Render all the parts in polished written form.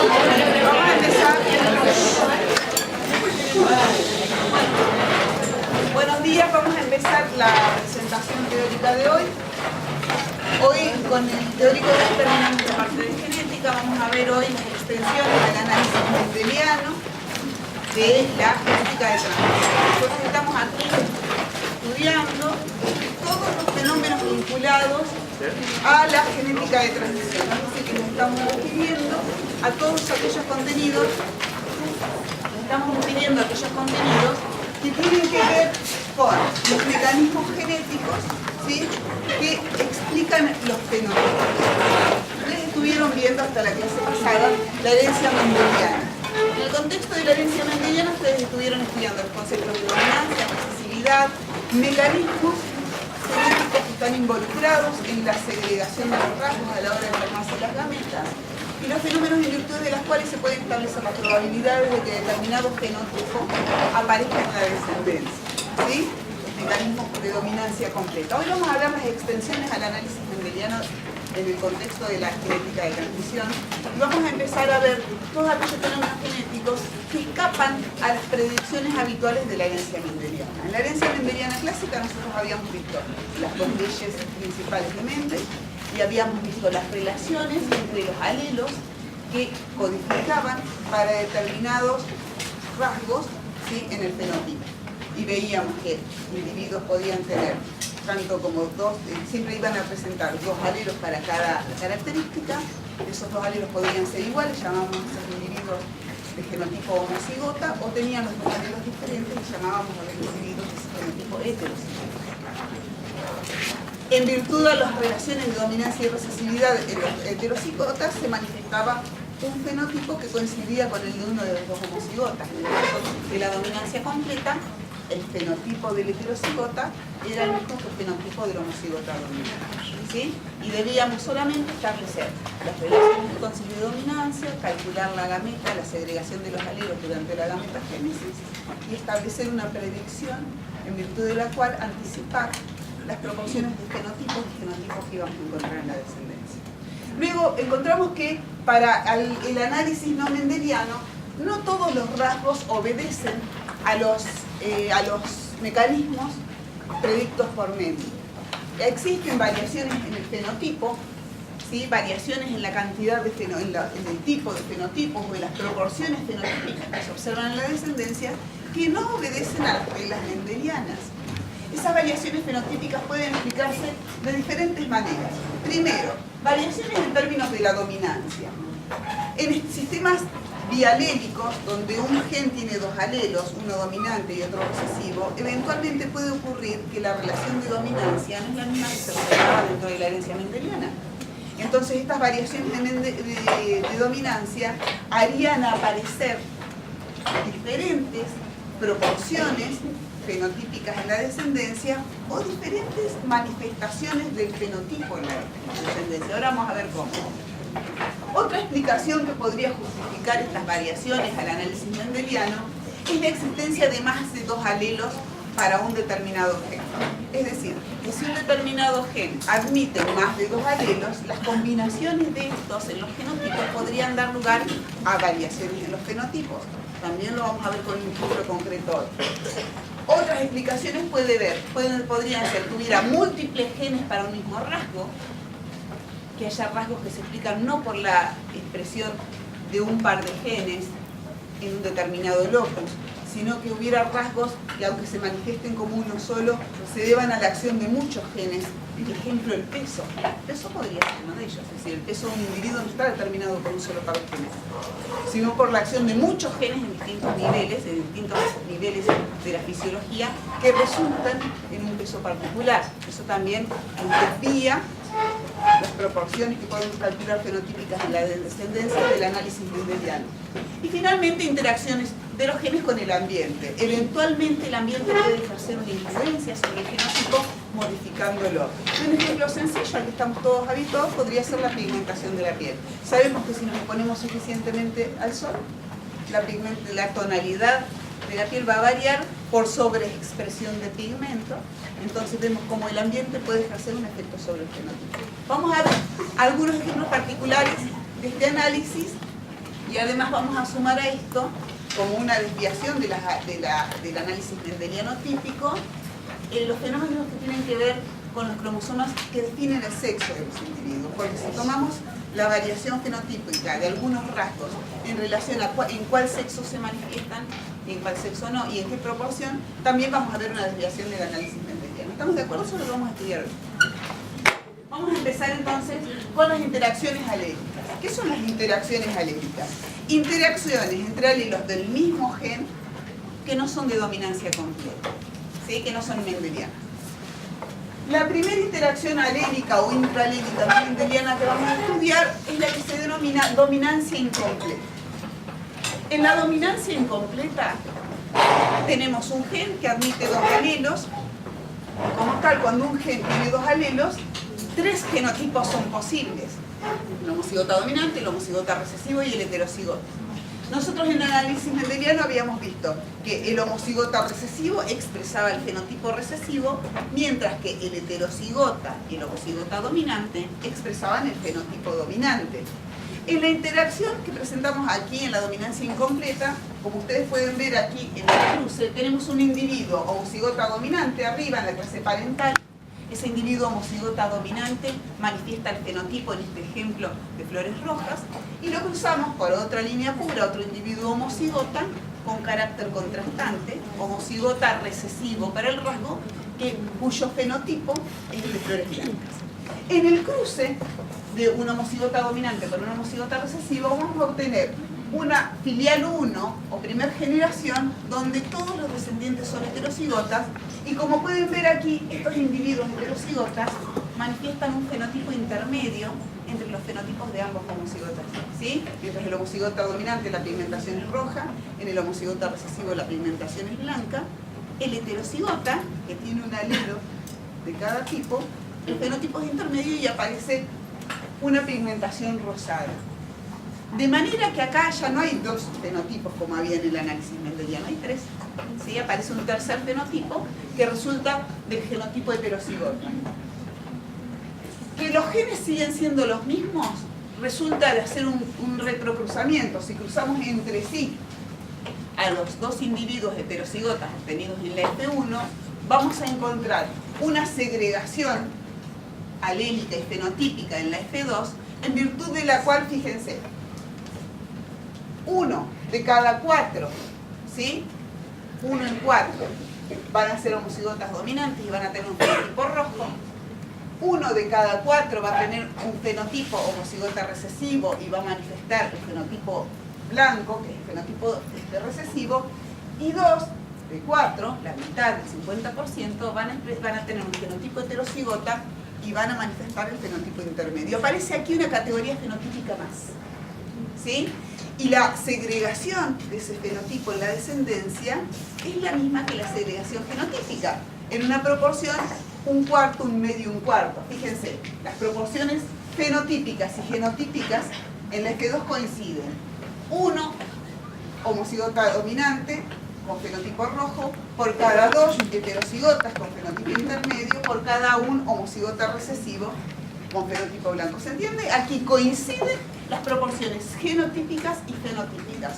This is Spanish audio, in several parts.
Vamos a empezar. Buenos días, vamos a empezar la presentación teórica de hoy. Hoy con el teórico de hoy terminamos la parte de genética. Vamos a ver hoy las extensiones del análisis mendeliano de la genética de transmisión. Nosotros estamos aquí estudiando todos los fenómenos vinculados a la genética de transmisión. Así que nos estamos refiriendo a todos aquellos contenidos, que tienen que ver con los mecanismos genéticos, ¿sí?, que explican los fenotipos. Ustedes estuvieron viendo hasta la clase pasada la herencia mendeliana. En el contexto de la herencia mendeliana ustedes estuvieron estudiando los conceptos de dominancia, recesividad, mecanismos genéticos que están involucrados en la segregación de los rasgos a la hora de formarse las gametas y los fenómenos en virtud de las cuales se pueden establecer las probabilidades de que determinado fenotipo aparezca en la descendencia, ¿sí? Mecanismos de dominancia completa. Hoy vamos a ver las extensiones al análisis mendeliano en el contexto de la genética de transmisión y vamos a empezar a ver todos aquellos fenómenos genéticos que escapan a las predicciones habituales de la herencia mendeliana. En la herencia mendeliana clásica nosotros habíamos visto las dos leyes principales de Mendel y habíamos visto las relaciones entre los alelos que codificaban para determinados rasgos, ¿sí?, en el fenotipo. Y veíamos que individuos podían tener tanto como dos, siempre iban a presentar dos alelos para cada característica. Esos dos alelos podían ser iguales, llamábamos a esos individuos de genotipo homocigota, o tenían los dos alelos diferentes y llamábamos a los individuos de genotipo heterocigota. En virtud de las relaciones de dominancia y recesividad en los heterocigotas se manifestaba un fenotipo que coincidía con el de uno de los dos homocigotas. En el caso de la dominancia completa, el fenotipo del heterocigota era el mismo que el fenotipo del homocigota dominante, ¿sí? Y debíamos solamente establecer las relaciones de concilio de dominancia, calcular la gameta, la segregación de los alelos durante la gametagénesis y establecer una predicción en virtud de la cual anticipar las proporciones de fenotipos y genotipos que íbamos a encontrar en la descendencia. Luego encontramos que para el análisis no mendeliano no todos los rasgos obedecen a los mecanismos predictos por Mendel. Existen variaciones en el fenotipo, ¿sí?, variaciones en la cantidad de en el tipo de fenotipos o en las proporciones fenotípicas que se observan en la descendencia que no obedecen a las reglas mendelianas. Esas variaciones fenotípicas pueden explicarse de diferentes maneras. Primero, variaciones en términos de la dominancia. En sistemas bialélicos, donde un gen tiene dos alelos, uno dominante y otro recesivo, eventualmente puede ocurrir que la relación de dominancia no es la misma que se observa dentro de la herencia mendeliana. Entonces, estas variaciones de dominancia harían aparecer diferentes proporciones fenotípicas en la descendencia o diferentes manifestaciones del fenotipo en la descendencia. Ahora vamos a ver cómo. Otra explicación que podría justificar estas variaciones al análisis mendeliano es la existencia de más de dos alelos para un determinado gen. Es decir, que si un determinado gen admite más de dos alelos, las combinaciones de estos en los genotipos podrían dar lugar a variaciones en los fenotipos. También lo vamos a ver con un ejemplo concreto hoy. Otras explicaciones podrían ser que hubiera múltiples genes para un mismo rasgo, que haya rasgos que se explican no por la expresión de un par de genes en un determinado locus, sino que hubiera rasgos que, aunque se manifiesten como uno solo, se deban a la acción de muchos genes. Por ejemplo, el peso. El peso podría ser uno de ellos. Es decir, el peso de un individuo no está determinado por un solo par de genes, sino por la acción de muchos genes en distintos niveles de la fisiología, que resultan en un peso particular. Eso también desvía las proporciones que podemos calcular fenotípicas en la descendencia del análisis mendeliano. Y finalmente, interacciones de los genes con el ambiente. Eventualmente el ambiente puede ejercer una influencia sobre el genotipo modificándolo. Un ejemplo sencillo al que estamos todos habituados podría ser la pigmentación de la piel. Sabemos que si nos exponemos suficientemente al sol, la tonalidad de la piel va a variar por sobreexpresión de pigmento. Entonces vemos cómo el ambiente puede ejercer un efecto sobre el fenotipo. Vamos a ver algunos ejemplos particulares de este análisis Y además vamos a sumar a esto, como una desviación del análisis mendeliano típico, los fenómenos que tienen que ver con los cromosomas que definen el sexo de los individuos. Porque si tomamos la variación fenotípica de algunos rasgos en relación a en cuál sexo se manifiestan y en cuál sexo no, y en qué proporción, también vamos a ver una desviación del análisis mendeliano. ¿Estamos de acuerdo? Eso lo vamos a estudiar hoy. Vamos a empezar entonces con las interacciones alélicas. ¿Qué son las interacciones alélicas? Interacciones entre alelos del mismo gen que no son de dominancia completa, ¿sí? Que no son mendelianas. La primera interacción alélica o intraalélica mendeliana que vamos a estudiar es la que se denomina dominancia incompleta. En la dominancia incompleta tenemos un gen que admite dos alelos. Como tal, cuando un gen tiene dos alelos, tres genotipos son posibles: el homocigota dominante, el homocigota recesivo y el heterocigota. Nosotros en el análisis mendeliano habíamos visto que el homocigota recesivo expresaba el fenotipo recesivo, mientras que el heterocigota y el homocigota dominante expresaban el fenotipo dominante. En la interacción que presentamos aquí en la dominancia incompleta, como ustedes pueden ver aquí en el cruce, tenemos un individuo homocigota dominante arriba en la clase parental. Ese individuo homocigota dominante manifiesta el fenotipo, en este ejemplo, de flores rojas, y lo cruzamos por otra línea pura, otro individuo homocigota con carácter contrastante, homocigota recesivo para el rasgo, cuyo fenotipo es el de flores blancas. En el cruce de un homocigota dominante con un homocigota recesivo vamos a obtener una filial 1 o primer generación donde todos los descendientes son heterocigotas, y como pueden ver aquí, estos individuos heterocigotas manifiestan un fenotipo intermedio entre los fenotipos de ambos homocigotas, ¿sí? Mientras el homocigota dominante la pigmentación es roja, en el homocigota recesivo la pigmentación es blanca, el heterocigota, que tiene un alelo de cada tipo, el fenotipo es intermedio y aparece una pigmentación rosada. De manera que acá ya no hay dos fenotipos como había en el análisis mendeliano, hay tres. ¿Sí? Aparece un tercer fenotipo que resulta del genotipo heterocigota. Que los genes siguen siendo los mismos resulta de hacer un retrocruzamiento. Si cruzamos entre sí a los dos individuos heterocigotas obtenidos en la F1, vamos a encontrar una segregación alélica y fenotípica en la F2, en virtud de la cual, fíjense, 1 de cada 4, ¿sí? 1 en 4 van a ser homocigotas dominantes y van a tener un fenotipo rojo. 1 de cada 4 va a tener un fenotipo homocigota recesivo y va a manifestar el fenotipo blanco, que es el fenotipo recesivo. Y 2 de 4, la mitad del 50%, van a tener un fenotipo heterocigota y van a manifestar el fenotipo intermedio. Aparece aquí una categoría fenotípica más, ¿sí? Y la segregación de ese fenotipo en la descendencia es la misma que la segregación genotípica, en una proporción 1/4, 1/2, 1/4. Fíjense, las proporciones fenotípicas y genotípicas en las que dos coinciden. 1 homocigota dominante con fenotipo rojo, por cada 2 heterocigotas con fenotipo intermedio, por cada 1 homocigota recesivo con fenotipo blanco. ¿Se entiende? Aquí coinciden las proporciones genotípicas y fenotípicas.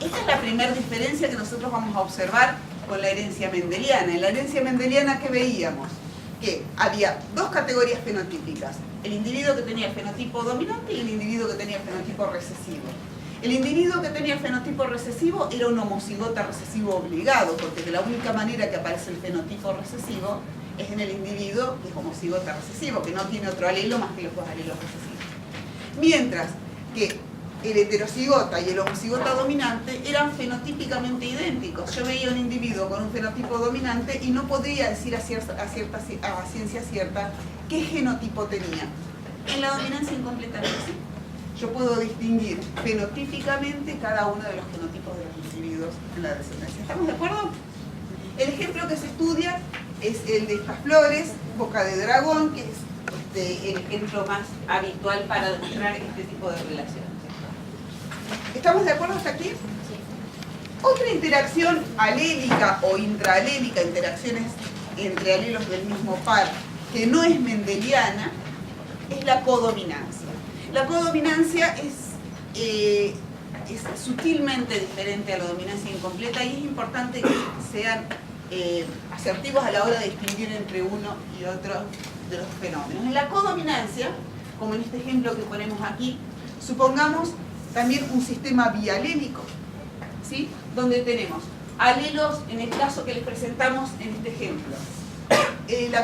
Esta es la primera diferencia que nosotros vamos a observar con la herencia mendeliana. En la herencia mendeliana, ¿qué veíamos? Que había dos categorías fenotípicas: el individuo que tenía el fenotipo dominante y el individuo que tenía el fenotipo recesivo. El individuo que tenía el fenotipo recesivo era un homocigota recesivo obligado, porque de la única manera que aparece el fenotipo recesivo es en el individuo que es homocigota recesivo, que no tiene otro alelo más que los dos alelos recesivos. Mientras que el heterocigota y el homocigota dominante eran fenotípicamente idénticos. Yo veía un individuo con un fenotipo dominante y no podría decir a ciencia cierta qué genotipo tenía. En la dominancia incompleta no es así. Yo puedo distinguir fenotípicamente cada uno de los genotipos de los individuos en la descendencia. ¿Estamos de acuerdo? El ejemplo que se estudia es el de estas flores, boca de dragón, que es el ejemplo más habitual para demostrar este tipo de relaciones. ¿Estamos de acuerdo hasta aquí? Otra interacción alélica o intraalélica, interacciones entre alelos del mismo par, que no es mendeliana, es la codominancia. La codominancia es es sutilmente diferente a la dominancia incompleta y es importante que sean asertivos a la hora de distinguir entre uno y otro de los fenómenos. En la codominancia, como en este ejemplo que ponemos aquí, supongamos también un sistema bialélico, ¿sí? Donde tenemos alelos, en el caso que les presentamos en este ejemplo. La